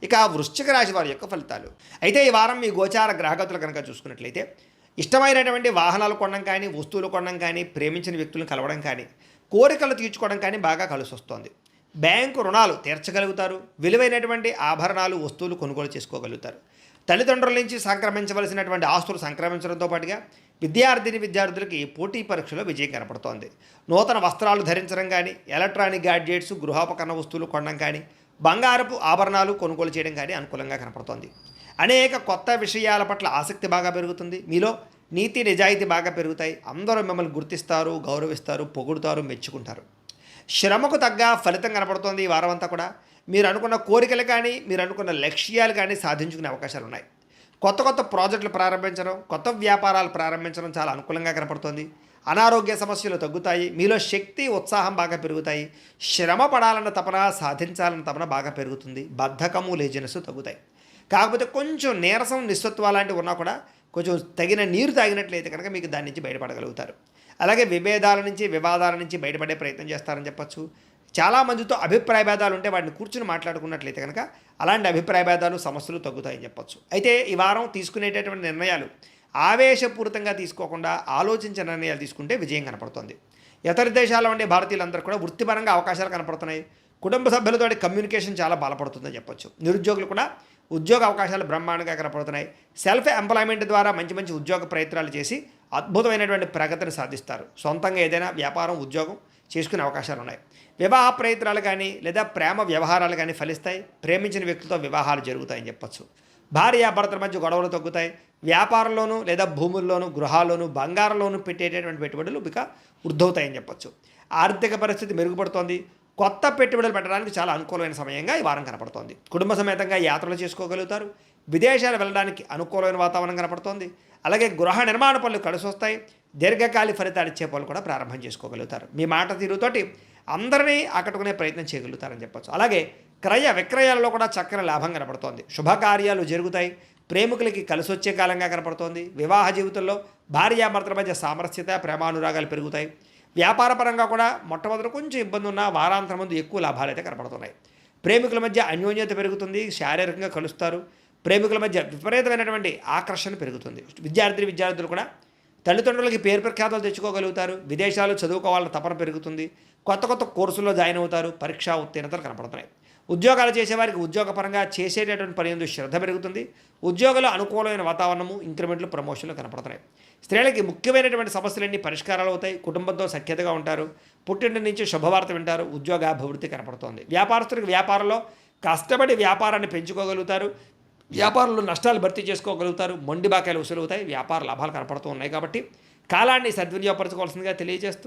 ఇక వృశ్చిక రాశి వారి యొక్క ఫలితాలు. అయితే ఈ వారం మీ గోచార గ్రహగతులు కనుక చూసుకున్నట్లయితే ఇష్టమైనటువంటి వాహనాలు కొనడం కానీ, వస్తువులు కొనడం కానీ, ప్రేమించిన వ్యక్తులను కలవడం కానీ, కోరికలు తీర్చుకోవడం కానీ బాగా కలిసి వస్తుంది. బ్యాంకు రుణాలు తీర్చగలుగుతారు. విలువైనటువంటి ఆభరణాలు, వస్తువులు కొనుగోలు చేసుకోగలుగుతారు. తల్లిదండ్రుల నుంచి సంక్రమించవలసినటువంటి ఆస్తులు సంక్రమించడంతో పాటుగా విద్యార్థులకి పోటీ పరీక్షలో విజయం కనపడుతోంది. నూతన వస్త్రాలు ధరించడం కానీ, ఎలక్ట్రానిక్ గ్యాడ్జెట్స్, గృహోపకరణ వస్తువులు కొనడం కానీ, బంగారపు ఆభరణాలు కొనుగోలు చేయడం కానీ అనుకూలంగా కనపడుతోంది. అనేక కొత్త విషయాల పట్ల ఆసక్తి బాగా పెరుగుతుంది. మీలో నీతి నిజాయితీ బాగా పెరుగుతాయి. అందరూ మిమ్మల్ని గుర్తిస్తారు, గౌరవిస్తారు, పొగుడుతారు, మెచ్చుకుంటారు. శ్రమకు తగ్గ ఫలితం కనపడుతోంది ఈ వారం అంతా కూడా. మీరు అనుకున్న కోరికలు కానీ, మీరు అనుకున్న లక్ష్యాలు కానీ సాధించుకునే అవకాశాలు ఉన్నాయి. కొత్త కొత్త ప్రాజెక్టులు ప్రారంభించడం, కొత్త వ్యాపారాలు ప్రారంభించడం చాలా అనుకూలంగా కనపడుతోంది. అనారోగ్య సమస్యలు తగ్గుతాయి. మీలో శక్తి, ఉత్సాహం బాగా పెరుగుతాయి. శ్రమ పడాలన్న తపన, సాధించాలన్న తపన బాగా పెరుగుతుంది. బద్ధకము, లేజినెస్ తగ్గుతాయి. కాకపోతే కొంచెం నీరసం, నిస్సత్వ లాంటివి ఉన్నా కూడా కొంచెం తగిన నీరు తాగినట్లయితే కనుక మీకు దాని నుంచి బయటపడగలుగుతారు. అలాగే విభేదాల నుంచి, వివాదాల నుంచి బయటపడే ప్రయత్నం చేస్తారని చెప్పచ్చు. చాలామందితో అభిప్రాయ భేదాలు ఉంటే వాటిని కూర్చుని మాట్లాడుకున్నట్లయితే కనుక అలాంటి అభిప్రాయ భేదాలు, సమస్యలు తగ్గుతాయని చెప్పచ్చు. అయితే ఈ వారం తీసుకునేటటువంటి నిర్ణయాలు ఆవేశపూరితంగా తీసుకోకుండా ఆలోచించిన నిర్ణయాలు తీసుకుంటే విజయం కనపడుతుంది. ఇతర దేశాల్లో ఉండే భారతీయులందరూ కూడా వృత్తిపరంగా అవకాశాలు కనపడుతున్నాయి. కుటుంబ సభ్యులతో కమ్యూనికేషన్ చాలా బలపడుతుందని చెప్పొచ్చు. నిరుద్యోగులు కూడా ఉద్యోగ అవకాశాలు బ్రహ్మాండంగా కనపడుతున్నాయి. సెల్ఫ్ ఎంప్లాయ్మెంట్ ద్వారా మంచి మంచి ఉద్యోగ ప్రయత్నాలు చేసి అద్భుతమైనటువంటి ప్రగతిని సాధిస్తారు. సొంతంగా ఏదైనా వ్యాపారం, ఉద్యోగం చేసుకునే అవకాశాలు ఉన్నాయి. వివాహ ప్రయత్నాలు కానీ లేదా ప్రేమ వ్యవహారాలు కానీ ఫలిస్తాయి. ప్రేమించిన వ్యక్తులతో వివాహాలు జరుగుతాయని చెప్పచ్చు. భార్యాభర్తల మధ్య గొడవలు తగ్గుతాయి. వ్యాపారంలోనూ లేదా భూముల్లోనూ, గృహాల్లోనూ, బంగారంలోనూ పెట్టేటటువంటి పెట్టుబడులు ఇక వృద్ధవుతాయని చెప్పచ్చు. ఆర్థిక పరిస్థితి మెరుగుపడుతోంది. కొత్త పెట్టుబడులు పెట్టడానికి చాలా అనుకూలమైన సమయంగా ఈ వారం కనపడుతోంది. కుటుంబ సమేతంగా యాత్రలు చేసుకోగలుగుతారు. విదేశాలు వెళ్ళడానికి అనుకూలమైన వాతావరణం కనపడుతోంది. అలాగే గృహ నిర్మాణ పనులు కలిసి వస్తాయి. దీర్ఘకాలిక ఫలితాలు ఇచ్చే పనులు కూడా ప్రారంభం చేసుకోగలుగుతారు. మీ మాట తీరుతోటి అందరినీ ఆకట్టుకునే ప్రయత్నం చేయగలుగుతారని చెప్పచ్చు. అలాగే క్రయ విక్రయాలలో కూడా చక్కని లాభం కనపడుతోంది. శుభకార్యాలు జరుగుతాయి. ప్రేమికులకి కలిసి వచ్చే కాలంగా కనపడుతోంది. వివాహ జీవితంలో భార్యాభర్తల మధ్య సామరస్యత, ప్రేమానురాగాలు పెరుగుతాయి. వ్యాపారపరంగా కూడా మొట్టమొదటి కొంచెం ఇబ్బంది ఉన్న వారాంతరం ముందు ఎక్కువ లాభాలు అయితే కనపడుతున్నాయి. ప్రేమికుల మధ్య అన్యోన్యత పెరుగుతుంది. శారీరకంగా కలుస్తారు. ప్రేమికుల మధ్య విపరీతమైనటువంటి ఆకర్షణ పెరుగుతుంది. విద్యార్థులు కూడా తల్లిదండ్రులకి పేరు ప్రఖ్యాతలు తెచ్చుకోగలుగుతారు. విదేశాలు చదువుకోవాలని తపన పెరుగుతుంది. కొత్త కొత్త కోర్సుల్లో జాయిన్ అవుతారు. పరీక్షా ఉత్తీర్ణతలు కనపడుతున్నాయి. ఉద్యోగాలు చేసేవారికి ఉద్యోగపరంగా చేసేటటువంటి పని ఎందు శ్రద్ధ పెరుగుతుంది. ఉద్యోగుల అనుకూలమైన వాతావరణము, ఇంక్రిమెంట్లు, ప్రమోషన్లు కనపడుతున్నాయి. స్త్రీలకి ముఖ్యమైనటువంటి సమస్యలన్నీ పరిష్కారాలు అవుతాయి. కుటుంబంతో సఖ్యతగా ఉంటారు. పుట్టింటి నుంచి శుభవార్త వింటారు. ఉద్యోగాభివృద్ధి కనపడుతోంది. వ్యాపారస్తులకు వ్యాపారంలో కష్టపడి వ్యాపారాన్ని పెంచుకోగలుగుతారు. వ్యాపారంలో నష్టాలు భర్తీ చేసుకోగలుగుతారు. మొండి బాకాయలు వసూలవుతాయి. వ్యాపార లాభాలు కనపడుతూ ఉన్నాయి. కాబట్టి కాలాన్ని సద్వినియోగపరచుకోవాల్సిందిగా తెలియజేస్తూ